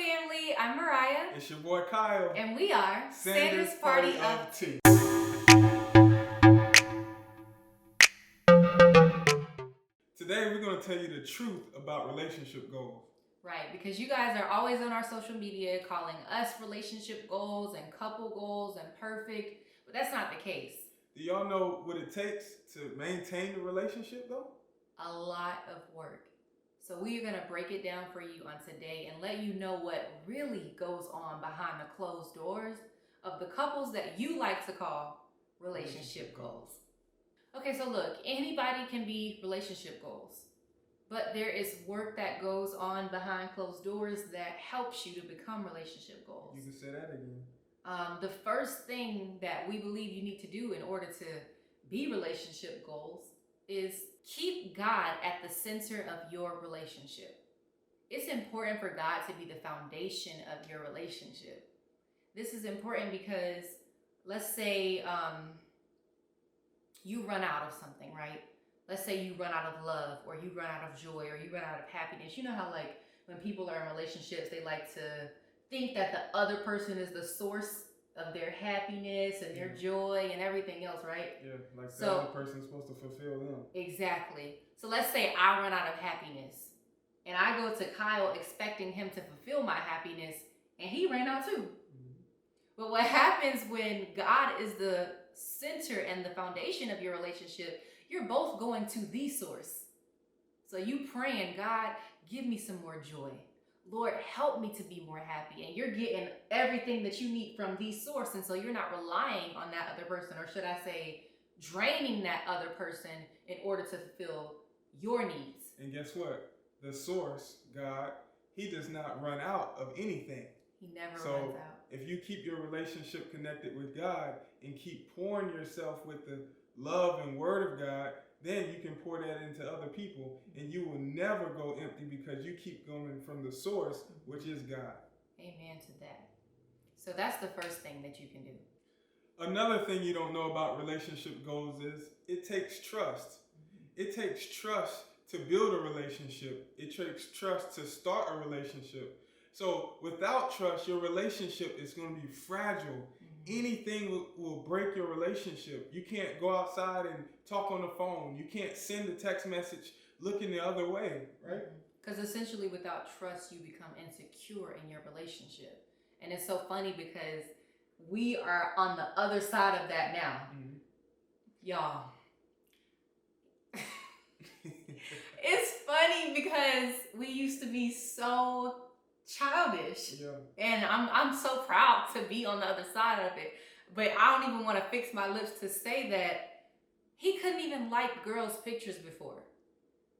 family? I'm Mariah. It's your boy Kyle. And we are Sanders Party of Tea. Today we're going to tell you the truth about relationship goals. Right, because you guys are always on our social media calling us relationship goals and couple goals and perfect, but that's not the case. Do y'all know what it takes to maintain a relationship though? A lot of work. So we are going to break it down for you on today and let you know what really goes on behind the closed doors of the couples that you like to call relationship goals. Okay, so look, anybody can be relationship goals, but there is work that goes on behind closed doors that helps you to become relationship goals. You can say that again. The first thing that we believe you need to do in order to be relationship goals is keep God at the center of your relationship. It's important for God to be the foundation of your relationship. This is important because let's say you run out of something, right? Let's say you run out of love, or you run out of joy, or you run out of happiness. You know how like when people are in relationships, they like to think that the other person is the source of their happiness and their joy and everything else, right? Yeah, like the other person's supposed to fulfill them. Exactly. So let's say I run out of happiness and I go to Kyle expecting him to fulfill my happiness, and he ran out too. But what happens when God is the center and the foundation of your relationship, you're both going to the source. So you praying, God, give me some more joy. Lord, help me to be more happy. And you're getting everything that you need from the source. And so you're not relying on that other person, or should I say, draining that other person in order to fulfill your needs. And guess what? The source, God, he does not run out of anything. He never runs out. If you keep your relationship connected with God and keep pouring yourself with the love and word of God, then you can pour that into other people, and you will never go empty because you keep going from the source, which is God. Amen to that. So that's the first thing that you can do. Another thing you don't know about relationship goals is it takes trust. It takes trust to build a relationship. It takes trust to start a relationship. So without trust, your relationship is going to be fragile. Anything will break your relationship. You can't go outside and talk on the phone. You can't send a text message looking the other way, right? Because essentially without trust, you become insecure in your relationship. And it's so funny because we are on the other side of that now. Y'all. It's funny because we used to be so childish, and I'm so proud to be on the other side of it, but I don't even want to fix my lips to say that he couldn't even like girls' pictures before.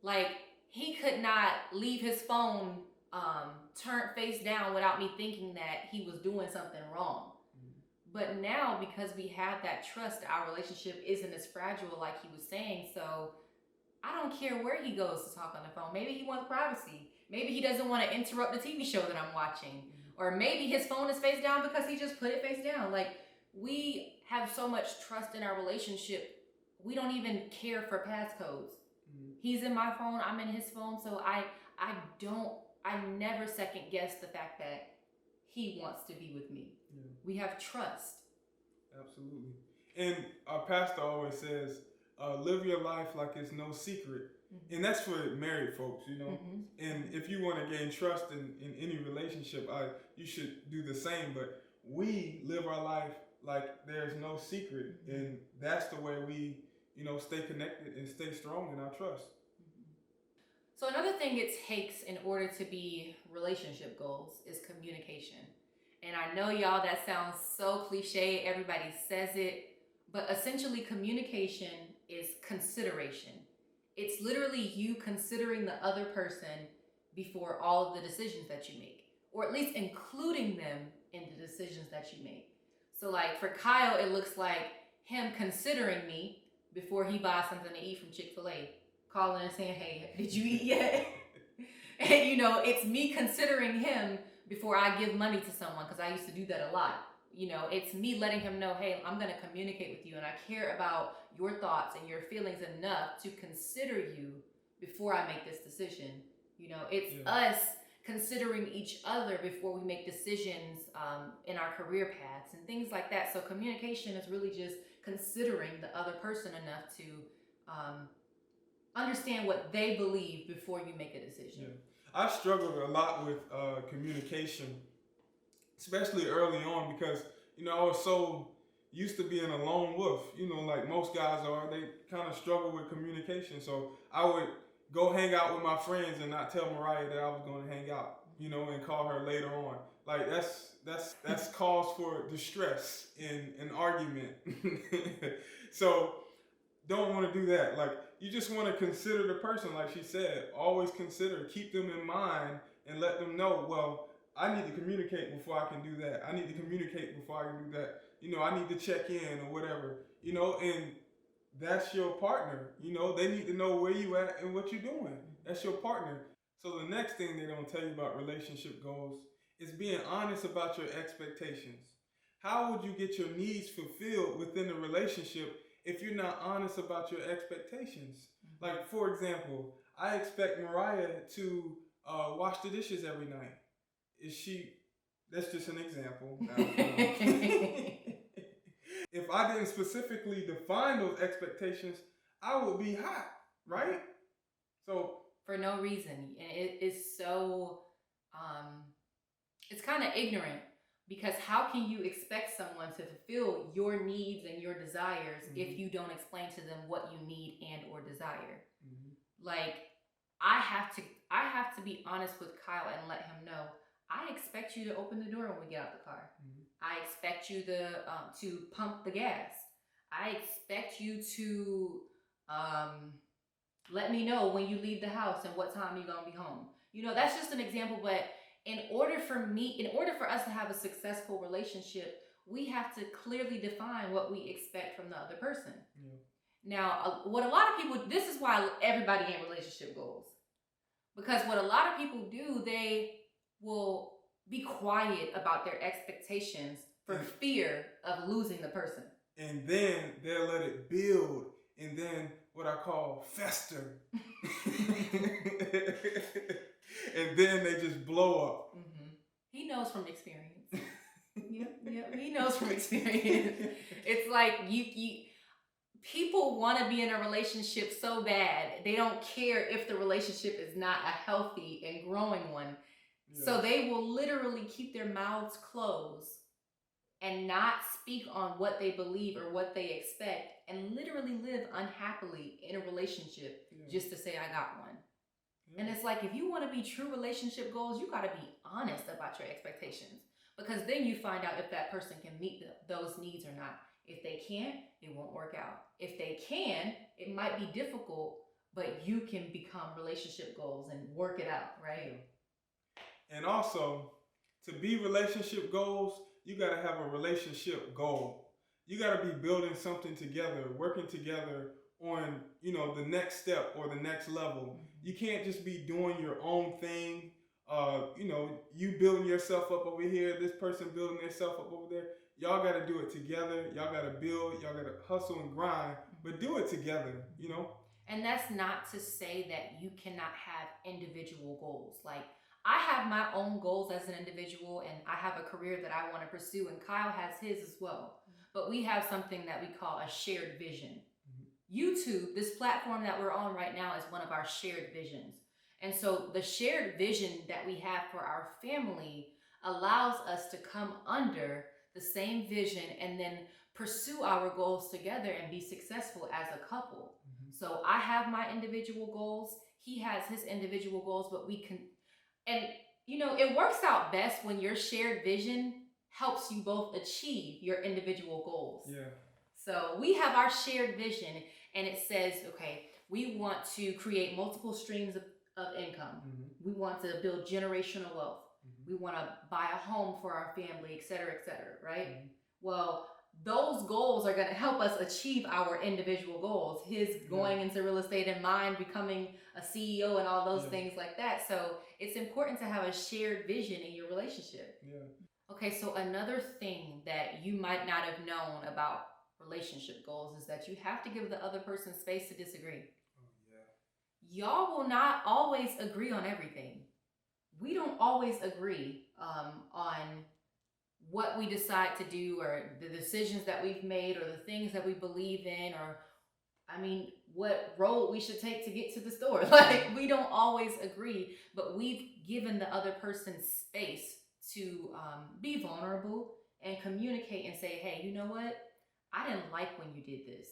Like, he could not leave his phone turned face down without me thinking that he was doing something wrong. But now, because we have that trust, our relationship isn't as fragile like he was saying. So I don't care where he goes to talk on the phone. Maybe he wants privacy. Maybe he doesn't want to interrupt the TV show that I'm watching. Or maybe his phone is face down because he just put it face down. Like, we have so much trust in our relationship, we don't even care for passcodes. He's in my phone, I'm in his phone, so I never second guess the fact that he wants to be with me. We have trust. Absolutely. And our pastor always says, live your life like it's no secret. And that's for married folks, you know. And if you want to gain trust in any relationship, you should do the same. But we live our life like there's no secret. And that's the way we, stay connected and stay strong in our trust. So another thing it takes in order to be relationship goals is communication. And I know, y'all, that sounds so cliche. Everybody says it. But essentially, communication is consideration. It's literally you considering the other person before all of the decisions that you make, or at least including them in the decisions that you make. So like for Kyle, it looks like him considering me before he buys something to eat from Chick-fil-A, calling and saying, hey, did you eat yet? And it's me considering him before I give money to someone, because I used to do that a lot. It's me letting him know, hey, I'm going to communicate with you and I care about your thoughts and your feelings enough to consider you before I make this decision. It's us considering each other before we make decisions in our career paths and things like that. So communication is really just considering the other person enough to understand what they believe before you make a decision. Yeah. I struggled a lot with communication, especially early on, because, you know, I was so used to being a lone wolf, you know, like most guys are. They kind of struggle with communication. So I would go hang out with my friends and not tell Mariah that I was going to hang out, you know, and call her later on. Like that's cause for distress in an argument. So don't want to do that. Like, you just want to consider the person, like she said. Always consider, keep them in mind, and let them know, well, I need to communicate before I can do that. I need to communicate before I can do that. You know, I need to check in or whatever, you know, and that's your partner. You know, they need to know where you at and what you're doing. That's your partner. So the next thing they don't tell you about relationship goals is being honest about your expectations. How would you get your needs fulfilled within a relationship if you're not honest about your expectations? Like, for example, I expect Mariah to wash the dishes every night. Is she, that's just an example. If I didn't specifically define those expectations, I would be hot, right? So for no reason. And it is so, it's kind of ignorant, because how can you expect someone to fulfill your needs and your desires if you don't explain to them what you need and or desire? Like, I have to be honest with Kyle and let him know, I expect you to open the door when we get out the car. I expect you to pump the gas. I expect you to let me know when you leave the house and what time you're gonna be home. You know, that's just an example, but in order for us to have a successful relationship, we have to clearly define what we expect from the other person. Now, what a lot of people, this is why everybody ain't relationship goals. Because what a lot of people do, they will be quiet about their expectations for fear of losing the person. And then they'll let it build, and then what I call fester. And then they just blow up. He knows from experience. Yep, he knows from experience. It's like people want to be in a relationship so bad, they don't care if the relationship is not a healthy and growing one. So they will literally keep their mouths closed and not speak on what they believe or what they expect, and literally live unhappily in a relationship just to say, I got one. And it's like, if you want to be true relationship goals, you got to be honest about your expectations, because then you find out if that person can meet those needs or not. If they can't, it won't work out. If they can, it might be difficult, but you can become relationship goals and work it out, right? And also, to be relationship goals, you got to have a relationship goal. You got to be building something together, working together on, you know, the next step or the next level. You can't just be doing your own thing. You know, you building yourself up over here, this person building themselves up over there. Y'all got to do it together. Y'all got to build. Y'all got to hustle and grind, but do it together, you know? And that's not to say that you cannot have individual goals. Like, I have my own goals as an individual, and I have a career that I want to pursue, and Kyle has his as well. But we have something that we call a shared vision. YouTube, this platform that we're on right now, is one of our shared visions. And so the shared vision that we have for our family allows us to come under the same vision and then pursue our goals together and be successful as a couple. So I have my individual goals, he has his individual goals, but we can, and you know, it works out best when your shared vision helps you both achieve your individual goals. So we have our shared vision, and it says, okay, we want to create multiple streams of income. We want to build generational wealth. We want to buy a home for our family, et cetera, right? Well, those goals are going to help us achieve our individual goals. His going into real estate and mine becoming a CEO and all those things like that. So it's important to have a shared vision in your relationship. Okay, so another thing that you might not have known about relationship goals is that you have to give the other person space to disagree. Y'all will not always agree on everything. we don't always agree on what we decide to do, or the decisions that we've made, or the things that we believe in, or what road we should take to get to the store. Like, we don't always agree, but we've given the other person space to be vulnerable and communicate and say, hey, you know what? I didn't like when you did this.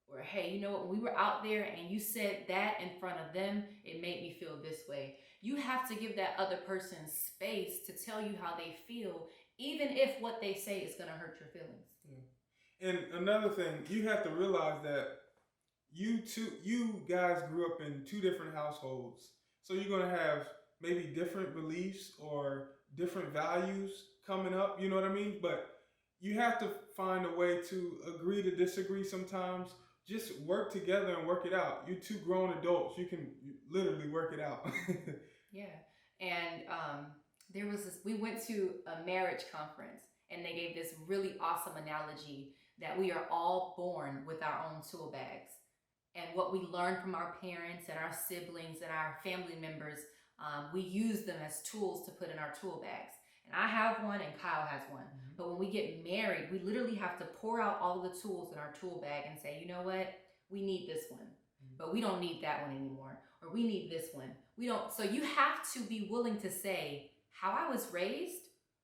Or, hey, you know what? When we were out there and you said that in front of them, it made me feel this way. You have to give that other person space to tell you how they feel, even if what they say is going to hurt your feelings. Yeah. And another thing, you have to realize that you guys grew up in two different households. So you're going to have maybe different beliefs or different values coming up, you know what I mean? But you have to find a way to agree to disagree sometimes. Just work together and work it out. You're two grown adults. You can literally work it out. Yeah. And there was this, we went to a marriage conference, and they gave this really awesome analogy that we are all born with our own tool bags. And what we learn from our parents and our siblings and our family members, we use them as tools to put in our tool bags. And I have one and Kyle has one. Mm-hmm. But when we get married, we literally have to pour out all the tools in our tool bag and say, you know what? We need this one, but we don't need that one anymore. Or we need this one. We don't. So you have to be willing to say, how I was raised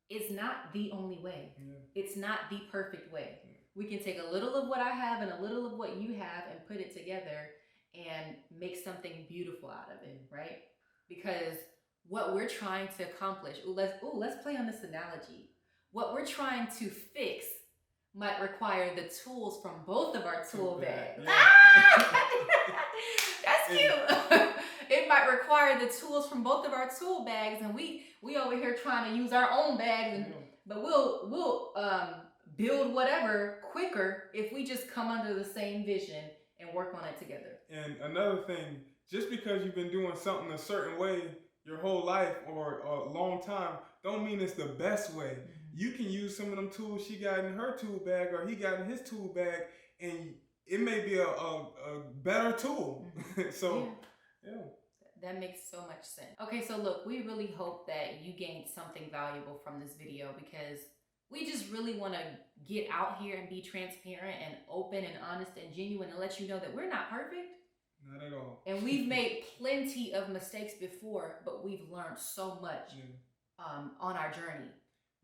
is not the only way. Yeah. It's not the perfect way. Yeah. We can take a little of what I have and a little of what you have and put it together and make something beautiful out of it, right? Because what we're trying to accomplish, let's play on this analogy. What we're trying to fix might require the tools from both of our tool bags. Yeah. That's cute. It might require the tools from both of our tool bags, and we over here trying to use our own bags, but we'll build whatever quicker if we just come under the same vision and work on it together. And another thing, just because you've been doing something a certain way your whole life or a long time, don't mean it's the best way. Mm-hmm. You can use some of them tools she got in her tool bag or he got in his tool bag, and it may be a better tool. Mm-hmm. So, yeah. That makes so much sense. Okay, so look, we really hope that you gained something valuable from this video, because we just really want to get out here and be transparent and open and honest and genuine and let you know that we're not perfect. Not at all. And we've made plenty of mistakes before, but we've learned so much on our journey.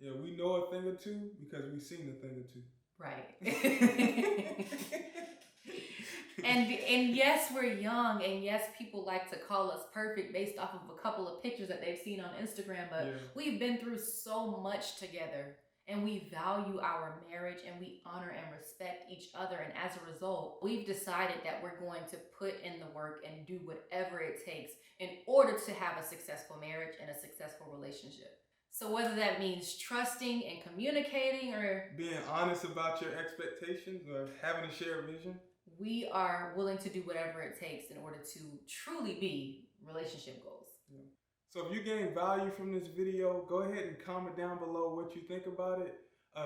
Yeah, we know a thing or two because we've seen a thing or two. Right. And yes, we're young, and yes, people like to call us perfect based off of a couple of pictures that they've seen on Instagram, but we've been through so much together, and we value our marriage, and we honor and respect each other, and as a result, we've decided that we're going to put in the work and do whatever it takes in order to have a successful marriage and a successful relationship. So whether that means trusting and communicating, or being honest about your expectations, or having a shared vision, we are willing to do whatever it takes in order to truly be relationship goals. Yeah. So if you gain value from this video, go ahead and comment down below what you think about it.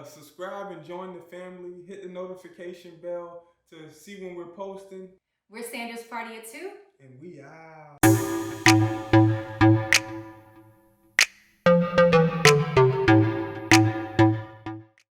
Subscribe and join the family. Hit the notification bell to see when we're posting. We're Sandra's Party at 2. And we out.